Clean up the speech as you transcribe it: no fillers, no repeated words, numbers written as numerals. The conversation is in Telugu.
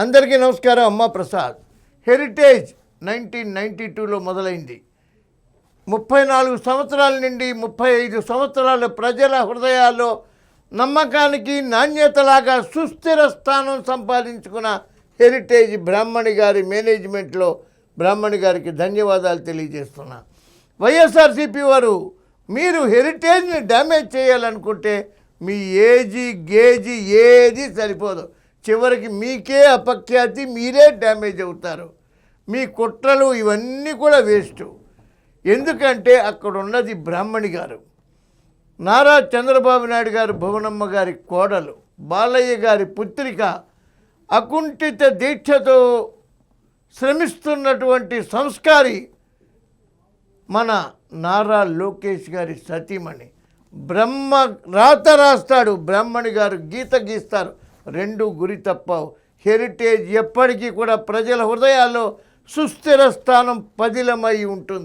అందరికీ నమస్కారం. అమ్మ ప్రసాద్. హెరిటేజ్ 1992లో మొదలైంది. 34 సంవత్సరాల నుండి 35 సంవత్సరాల ప్రజల హృదయాల్లో నమ్మకానికి నాణ్యతలాగా సుస్థిర స్థానం సంపాదించుకున్న హెరిటేజ్ బ్రాహ్మణి గారి మేనేజ్మెంట్లో బ్రాహ్మణి గారికి ధన్యవాదాలు తెలియజేస్తున్నా. వైఎస్ఆర్సీపీ వారు మీరు హెరిటేజ్ని డ్యామేజ్ చేయాలనుకుంటే మీ ఏజీ గేజీ ఏది సరిపోదు. చివరికి మీకే అపఖ్యాతి, మీరే డ్యామేజ్ అవుతారు. మీ కుట్రలు ఇవన్నీ కూడా వేస్ట్. ఎందుకంటే అక్కడ ఉన్నది బ్రాహ్మణి గారు, నారా చంద్రబాబు నాయుడు గారు భువనమ్మ గారి కోడలు, బాలయ్య గారి పుత్రిక, అకుంఠిత దీక్షతో శ్రమిస్తున్నటువంటి సంస్కారి మన నారా లోకేష్ గారి సతీమణి. బ్రహ్మ రాత రాస్తాడు, బ్రాహ్మణి గారు గీత గీస్తారు. రెండు గురి తప్పవు. హెరిటేజ్ ఎప్పటికీ కూడా ప్రజల హృదయాల్లో సుస్థిర స్థానం పదిలమై ఉంటుంది.